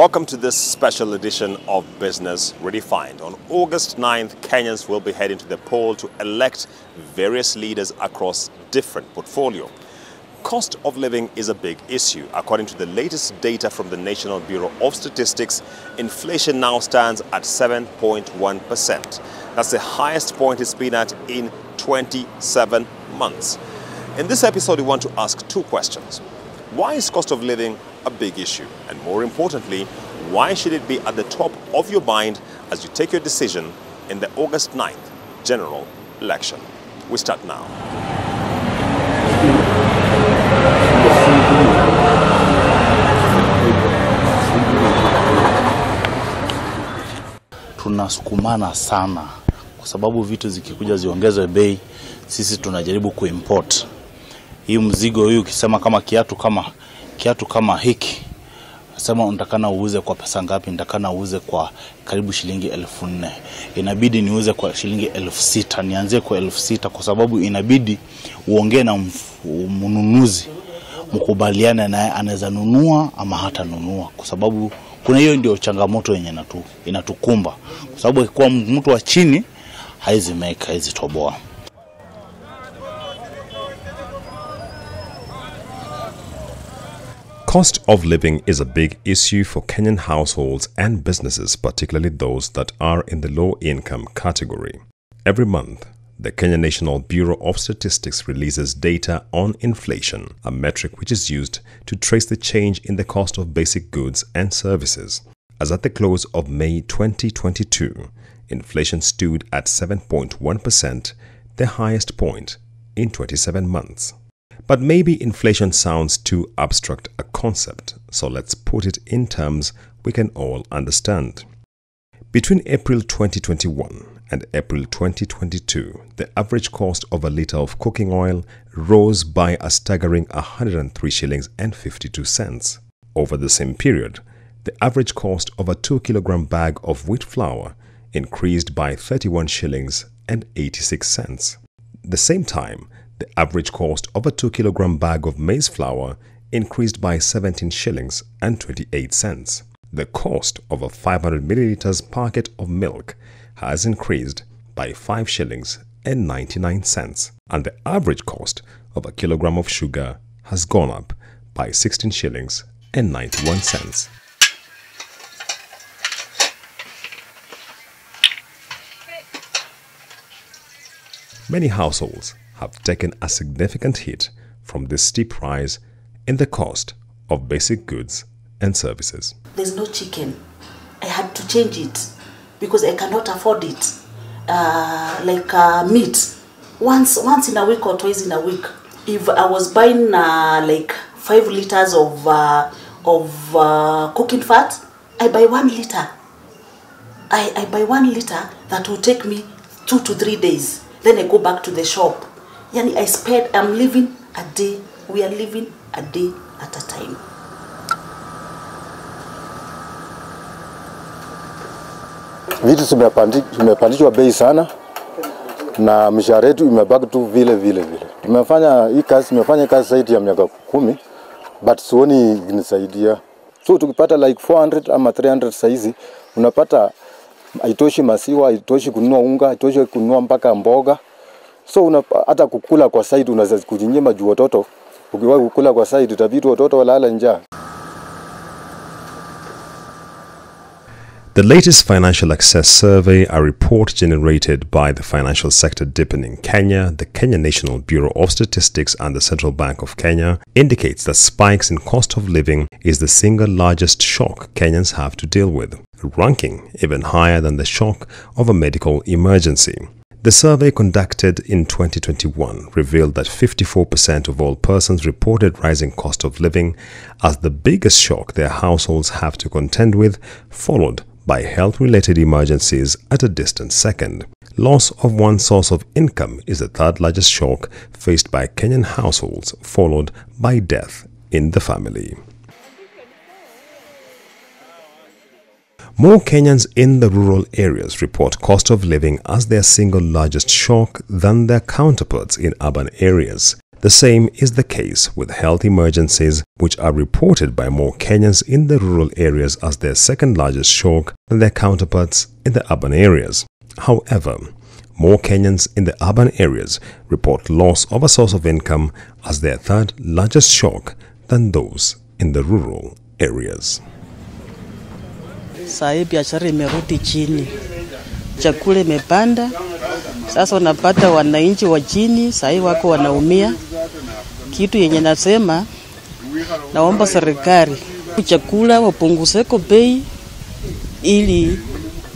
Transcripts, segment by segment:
Welcome to this special edition of Business Redefined. On August 9th, Kenyans will be heading to the poll to elect various leaders across different portfolios. Cost of living is a big issue. According to the latest data from the National Bureau of Statistics, inflation now stands at 7.1%. That's the highest point it's been at in 27 months. In this episode, we want to ask two questions. Why is cost of living a big issue? And more importantly, why should it be at the top of your mind as you take your decision in the August 9th general election? We start now. Tunasukumana sana kwa sababu vitu zikikuja ziongezwe bei, sisi tunajaribu kuimport. Hii mzigo huyu ukisema kama kiatu kama hiki, nasema unatakana uuze kwa pesa ngapi? Nitakana uuze kwa karibu shilingi 4,000. Inabidi niuze kwa shilingi 6,000, nianze kwa 6,000 kwa sababu inabidi uongee na mnunuzi, mkubaliane naye anaweza nunua ama hata nunua, kwa sababu kuna hiyo ndio changamoto yenye inatukumba, kwa sababu kwa mtu wa chini haizi toboa. Cost of living is a big issue for Kenyan households and businesses, particularly those that are in the low-income category. Every month, the Kenya National Bureau of Statistics releases data on inflation, a metric which is used to trace the change in the cost of basic goods and services. As at the close of May 2022, inflation stood at 7.1%, the highest point in 27 months. But maybe inflation sounds too abstract a concept, so let's put it in terms we can all understand. Between April 2021 and April 2022, the average cost of a litre of cooking oil rose by a staggering 103 shillings and 52 cents. Over the same period, the average cost of a 2-kilogram bag of wheat flour increased by 31 shillings and 86 cents. At the same time, the average cost of a 2-kilogram bag of maize flour increased by 17 shillings and 28 cents. The cost of a 500 milliliters packet of milk has increased by 5 shillings and 99 cents, and the average cost of a kilogram of sugar has gone up by 16 shillings and 91 cents. Many households have taken a significant hit from this steep rise in the cost of basic goods and services. There's no chicken. I had to change it because I cannot afford it. Meat, once in a week or twice in a week. If I was buying 5 liters of cooking fat, I buy 1 liter. I buy 1 liter that will take me 2 to 3 days. Then I go back to the shop. I'm living a day. We are living a day at a time. Vitu zimepandishwa bei sana na mishahara yetu imebaki tu vile. Nimefanya kazi zaidi ya miaka 10, but sioni inisaidia. So tukipata 400 ama 300 saizi, unapata haitoshi maziwa, haitoshi kununua unga, haitoshi kununua mpaka mboga. So hata kukula kwa side unaweza kujinyima juu watoto. Ukiwa kukula kwa side itabidi watoto walala njaa. The latest Financial Access Survey, a report generated by the financial sector deepening Kenya, the Kenya National Bureau of Statistics and the Central Bank of Kenya, indicates that spikes in cost of living is the single largest shock Kenyans have to deal with, ranking even higher than the shock of a medical emergency. The survey conducted in 2021 revealed that 54% of all persons reported rising cost of living as the biggest shock their households have to contend with, followed by health-related emergencies at a distant second. Loss of one source of income is the third largest shock faced by Kenyan households, followed by death in the family. More Kenyans in the rural areas report cost of living as their single largest shock than their counterparts in urban areas. The same is the case with health emergencies, which are reported by more Kenyans in the rural areas as their second largest shock than their counterparts in the urban areas. However, more Kenyans in the urban areas report loss of a source of income as their third largest shock than those in the rural areas. Sasa biashara imerudi chini, chakula imepanda. Sasa unapata wananchi wa chini sasa wako wanaumia. Kitu yenye nasema, naomba serikali chakula wapunguzeko bei ili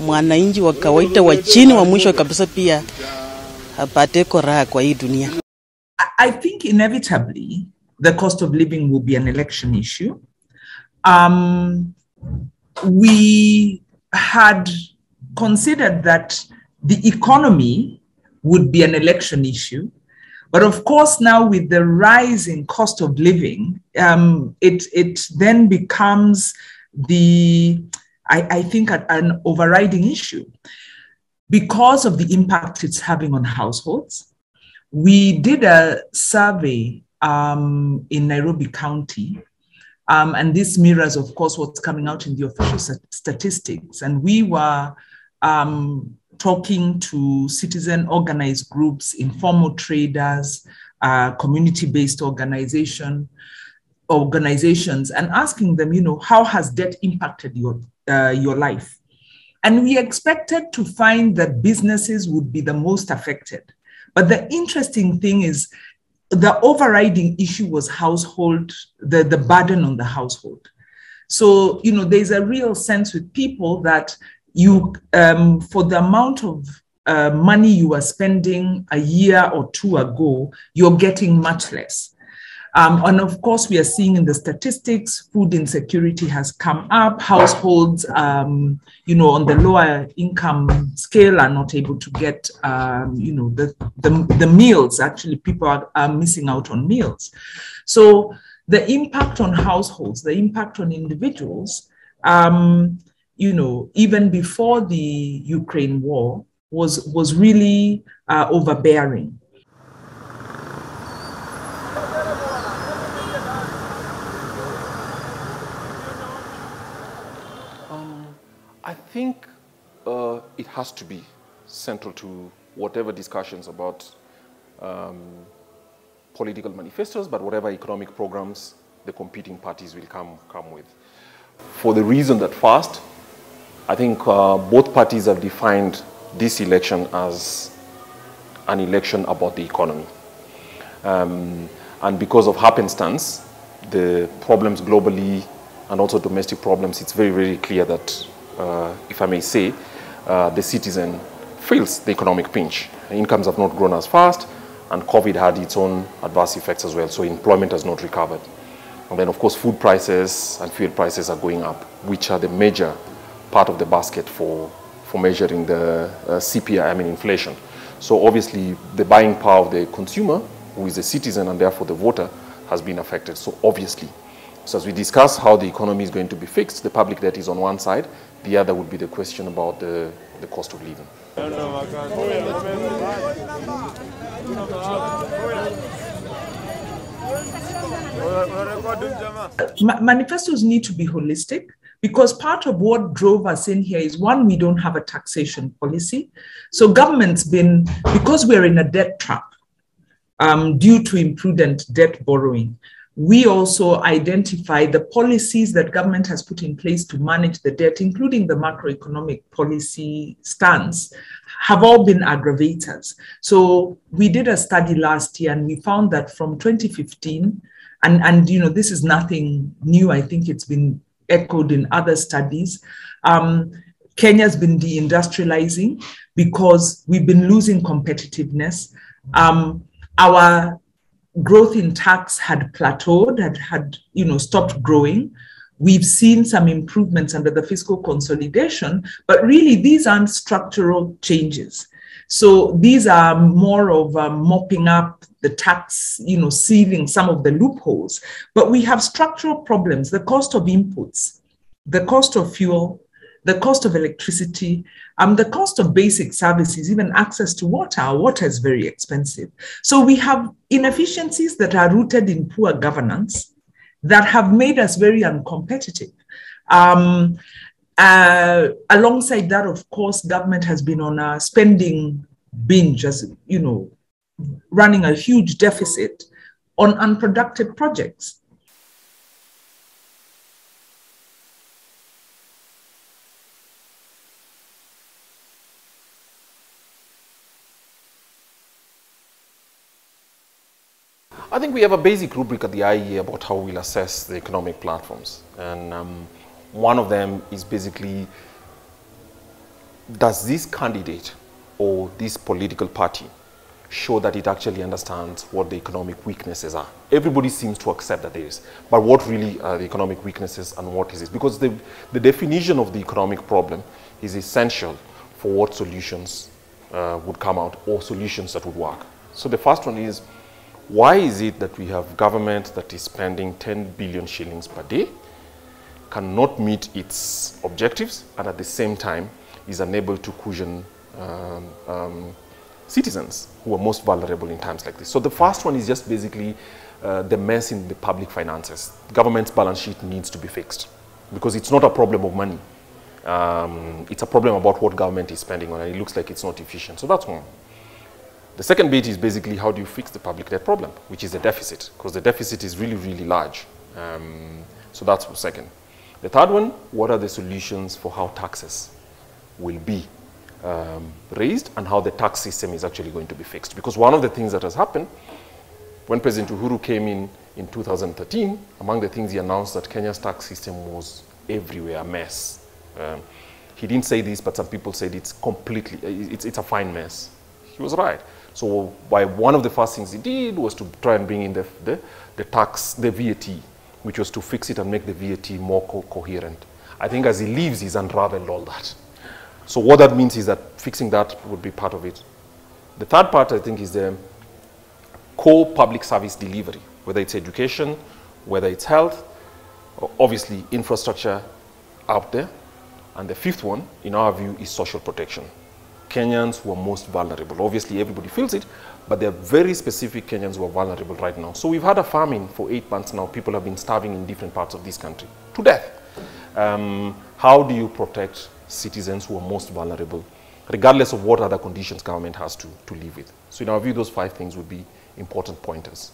mwananchi wa kawaida wa chini wa mwisho kabisa pia apate raha kwa hii dunia. I think inevitably the cost of living will be an election issue. We had considered that the economy would be an election issue. But of course, now with the rise in cost of living, it then becomes I think an overriding issue because of the impact it's having on households. We did a survey in Nairobi County, and this mirrors, of course, what's coming out in the official statistics. And we were talking to citizen organized groups, informal traders, community-based organizations, and asking them, how has debt impacted your life? And we expected to find that businesses would be the most affected. But the interesting thing is the overriding issue was household, the burden on the household. So, there's a real sense with people that you, for the amount of money you were spending a year or two ago, you're getting much less. And of course, we are seeing in the statistics, food insecurity has come up. Households, on the lower income scale are not able to get, the meals. Actually, people are missing out on meals. So the impact on households, the impact on individuals, even before the Ukraine war was really overbearing. I think it has to be central to whatever discussions about political manifestos, but whatever economic programs the competing parties will come with. For the reason that first, I think both parties have defined this election as an election about the economy. And because of happenstance, the problems globally and also domestic problems, it's very, very clear that, if I may say, the citizen feels the economic pinch. Incomes have not grown as fast, and COVID had its own adverse effects as well, so employment has not recovered. And then, of course, food prices and fuel prices are going up, which are the major part of the basket for measuring the CPI, inflation. So obviously, the buying power of the consumer, who is a citizen and therefore the voter, has been affected. So obviously, so as we discuss how the economy is going to be fixed, the public debt is on one side, the other would be the question about the cost of living. Manifestos need to be holistic, because part of what drove us in here is, one, we don't have a taxation policy. So government's been, because we're in a debt trap due to imprudent debt borrowing, we also identify the policies that government has put in place to manage the debt, including the macroeconomic policy stance, have all been aggravators. So we did a study last year, and we found that from 2015, and this is nothing new, I think it's been echoed in other studies, Kenya's been deindustrializing because we've been losing competitiveness. Our growth in tax had plateaued, had stopped growing. We've seen some improvements under the fiscal consolidation, but really these aren't structural changes. So these are more of mopping up the tax, sealing some of the loopholes. But we have structural problems: the cost of inputs, the cost of fuel, the cost of electricity, The cost of basic services, even access to water is very expensive. So we have inefficiencies that are rooted in poor governance that have made us very uncompetitive. Alongside that, of course, government has been on a spending binge, as you know, running a huge deficit on unproductive projects. I think we have a basic rubric at the IEA about how we'll assess the economic platforms. And one of them is basically, does this candidate or this political party show that it actually understands what the economic weaknesses are? Everybody seems to accept that there is. But what really are the economic weaknesses and what is it? Because the definition of the economic problem is essential for what solutions would come out or solutions that would work. So the first one is, why is it that we have government that is spending 10 billion shillings per day, cannot meet its objectives, and at the same time is unable to cushion citizens who are most vulnerable in times like this? So the first one is just basically the mess in the public finances. Government's balance sheet needs to be fixed because it's not a problem of money. It's a problem about what government is spending on, and it looks like it's not efficient. So that's one. The second bit is basically how do you fix the public debt problem, which is the deficit, because the deficit is really, really large. So that's the second. The third one, what are the solutions for how taxes will be raised and how the tax system is actually going to be fixed? Because one of the things that has happened, when President Uhuru came in 2013, among the things he announced that Kenya's tax system was everywhere a mess. He didn't say this, but some people said it's completely, it's a fine mess. He was right. So one of the first things he did was to try and bring in the tax, the VAT, which was to fix it and make the VAT more coherent. I think as he leaves, he's unraveled all that. So what that means is that fixing that would be part of it. The third part, I think, is the core public service delivery, whether it's education, whether it's health, or obviously infrastructure out there. And the fifth one, in our view, is social protection. Kenyans who are most vulnerable. Obviously, everybody feels it, but there are very specific Kenyans who are vulnerable right now. So we've had a famine for 8 months now. People have been starving in different parts of this country to death. How do you protect citizens who are most vulnerable, regardless of what other conditions government has to live with? So in our view, those 5 things would be important pointers.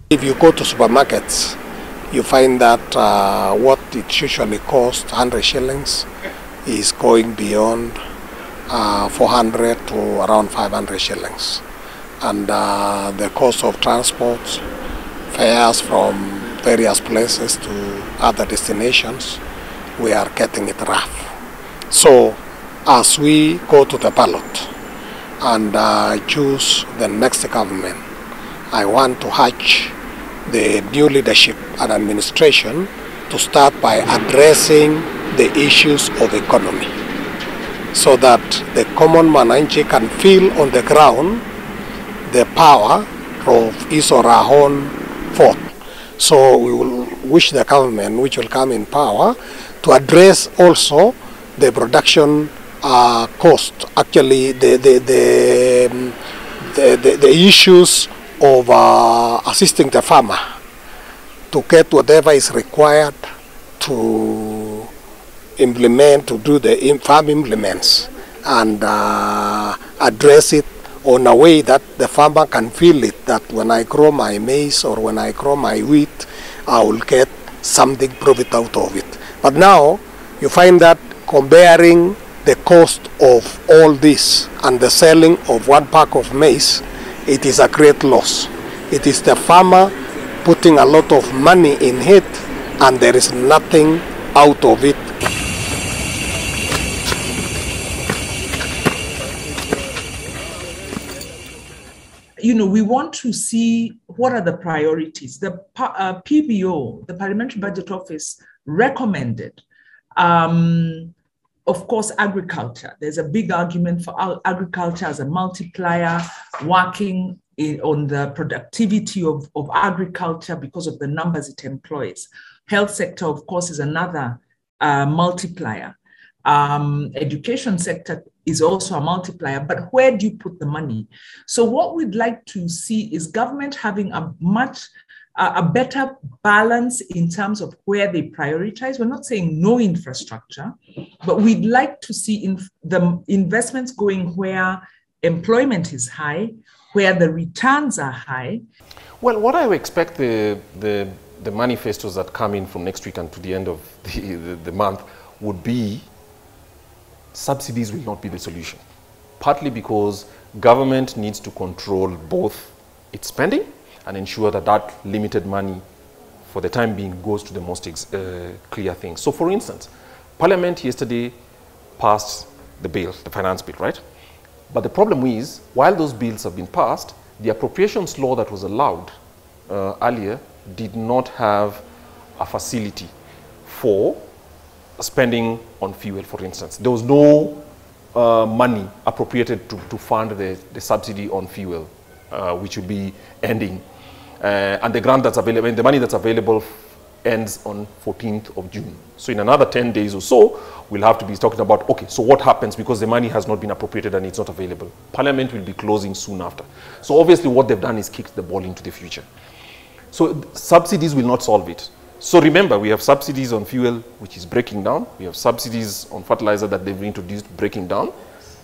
If you go to supermarkets, you find that what it usually costs, 100 shillings, is going beyond 400 to around 500 shillings. And the cost of transport, fares from various places to other destinations, we are getting it rough. So as we go to the ballot and choose the next government, I want to urge the new leadership and administration to start by addressing the issues of economy so that the common mananchi can feel on the ground the power of his or her own vote. So we will wish the government which will come in power to address also the production cost, actually the issues of assisting the farmer to get whatever is required to implement, to do the farm implements, and address it on a way that the farmer can feel it, that when I grow my maize or when I grow my wheat, I will get something profit out of it. But now you find that comparing the cost of all this and the selling of 1 pack of maize, it is a great loss. It is the farmer putting a lot of money in it and there is nothing out of it. You know, we want to see what are the priorities. The PBO, the Parliamentary Budget Office, recommended Of course, agriculture. There's a big argument for agriculture as a multiplier, working on the productivity of agriculture because of the numbers it employs. Health sector, of course, is another multiplier. Education sector is also a multiplier, but where do you put the money? So what we'd like to see is government having a better balance in terms of where they prioritize. We're not saying no infrastructure, but we'd like to see the investments going where employment is high, where the returns are high. Well, what I expect the manifestos that come in from next week and to the end of the month would be subsidies will not be the solution. Partly because government needs to control both its spending and ensure that that limited money for the time being goes to the most clear things. So for instance, Parliament yesterday passed the bill, the finance bill, right? But the problem is, while those bills have been passed, the appropriations law that was allowed earlier did not have a facility for spending on fuel, for instance. There was no money appropriated to fund the subsidy on fuel, which will be ending. And the grant that's available, the money that's available ends on 14th of June. So in another 10 days or so, we'll have to be talking about, okay, so what happens because the money has not been appropriated and it's not available? Parliament will be closing soon after. So obviously what they've done is kicked the ball into the future. So subsidies will not solve it. So remember, we have subsidies on fuel, which is breaking down. We have subsidies on fertilizer that they've introduced, breaking down.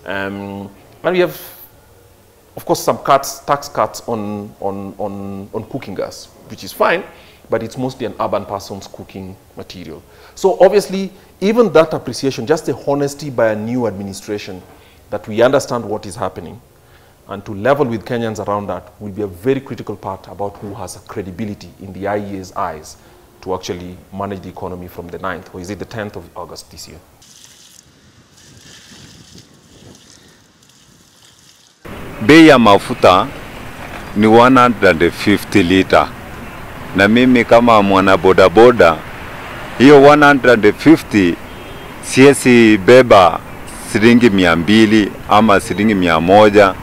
And we have, of course, some tax cuts on cooking gas, which is fine, but it's mostly an urban person's cooking material. So obviously, even that appreciation, just the honesty by a new administration, that we understand what is happening, and to level with Kenyans around that will be a very critical part about who has a credibility in the IEA's eyes to actually manage the economy from the 9th, or is it the 10th of August this year? Bei ya mafuta ni 150 lita. Na mimi kama mwana bodaboda, hiyo 150 siesi beba shilingi 200 ama shilingi 100.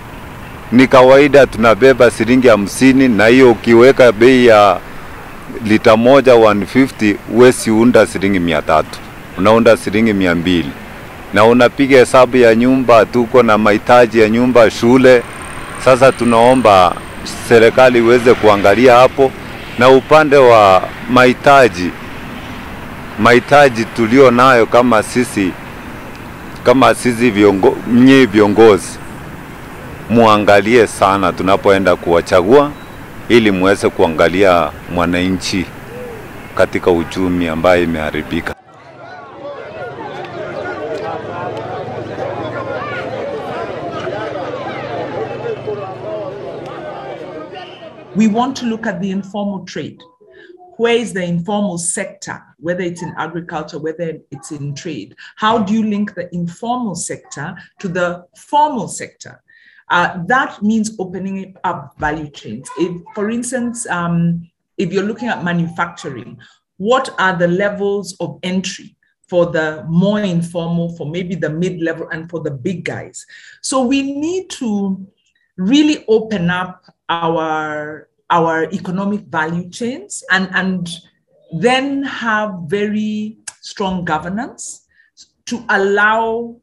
Ni kawaida tunabeba shilingi 50, na hiyo ukiweka bei ya lita moja 150, wesi unda shilingi 300. Unaunda shilingi 200. Na unapiga hesabu ya nyumba, tuko na mahitaji ya nyumba, shule. Sasa tunaomba serikali iweze kuangalia hapo, na upande wa mahitaji tulio nayo kama sisi viongozi, muangalie sana tunapoenda kuwachagua, ili muweze kuangalia mwananchi katika uchumi ambaye imeharibika. We want to look at the informal trade. Where is the informal sector, whether it's in agriculture, whether it's in trade? How do you link the informal sector to the formal sector? That means opening up value chains. If, for instance, if you're looking at manufacturing, what are the levels of entry for the more informal, for maybe the mid-level, and for the big guys? So we need to really open up our economic value chains and then have very strong governance to allow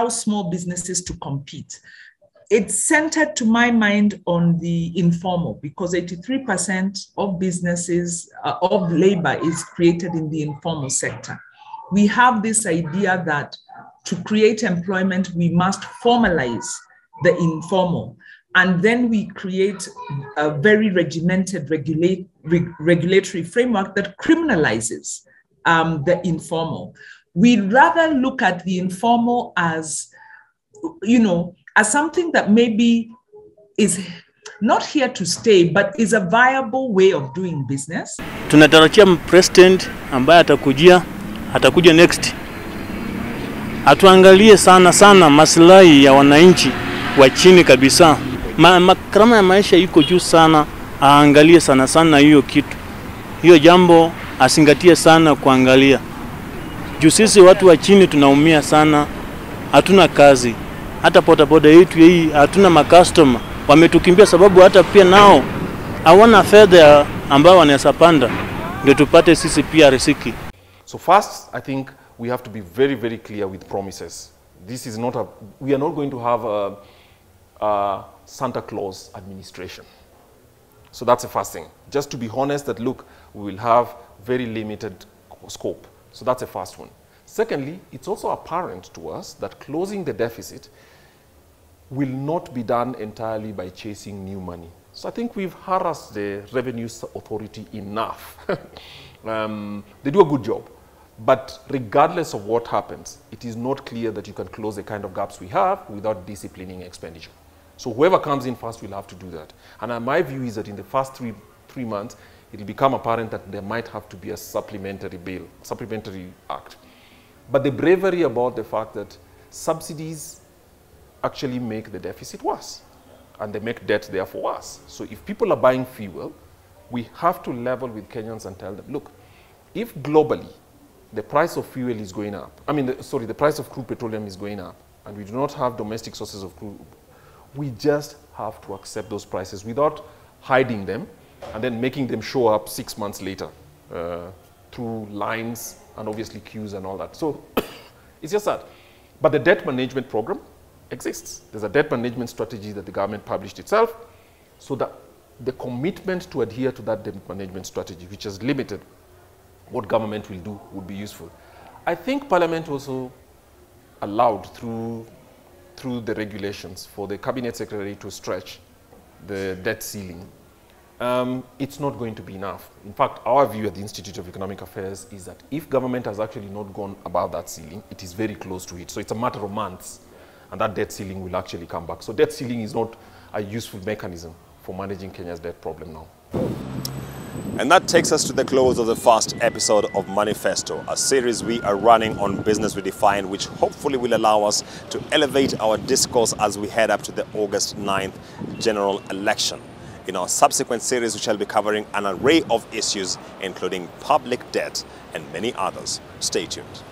small businesses to compete. It's centered, to my mind, on the informal, because 83% of businesses, of labor is created in the informal sector. We have this idea that to create employment, we must formalize the informal. And then we create a very regimented regulatory framework that criminalizes the informal. We'd rather look at the informal as, as something that maybe is not here to stay, but is a viable way of doing business. Tunatarajia president ambaye atakuja next. Atuangalie sana maslahi ya wananchi wa chini kabisa. Gharama ya maisha iko juu sana, aangalie sana hiyo kitu. Hiyo jambo asingatie sana kuangalia. Juu sisi watu wa chini tunaumia sana, hatuna kazi. Hata bodaboda yetu hii hatuna makastoma. Wametukimbia sababu hata pia nao hawana fedha ambao wanaweza panda ndio tupate sisi pia riziki. So first, I think we have to be very, very clear with promises. This is not we are not going to have a Santa Claus administration. So that's the first thing. Just to be honest that, look, we will have very limited scope. So that's the first one. Secondly, it's also apparent to us that closing the deficit will not be done entirely by chasing new money. So I think we've harassed the Revenue Authority enough. They do a good job. But regardless of what happens, it is not clear that you can close the kind of gaps we have without disciplining expenditure. So whoever comes in first will have to do that. And my view is that in the first three months, it will become apparent that there might have to be a supplementary bill, supplementary act. But the bravery about the fact that subsidies actually make the deficit worse, and they make debt therefore worse. So if people are buying fuel, we have to level with Kenyans and tell them, look, if globally the price of fuel is going up, the price of crude petroleum is going up, and we do not have domestic sources of crude, we just have to accept those prices without hiding them and then making them show up 6 months later through lines and obviously queues and all that. So it's just that. But the debt management program exists. There's a debt management strategy that the government published itself, so that the commitment to adhere to that debt management strategy, which is limited what government will do, would be useful. I think Parliament also allowed through the regulations for the Cabinet Secretary to stretch the debt ceiling. It's not going to be enough. In fact, our view at the Institute of Economic Affairs is that if government has actually not gone above that ceiling, it is very close to it. So it's a matter of months, and that debt ceiling will actually come back. So debt ceiling is not a useful mechanism for managing Kenya's debt problem now. And that takes us to the close of the first episode of Moneyfesto, a series we are running on Business Redefined, which hopefully will allow us to elevate our discourse as we head up to the August 9th general election. In our subsequent series, we shall be covering an array of issues, including public debt and many others. Stay tuned.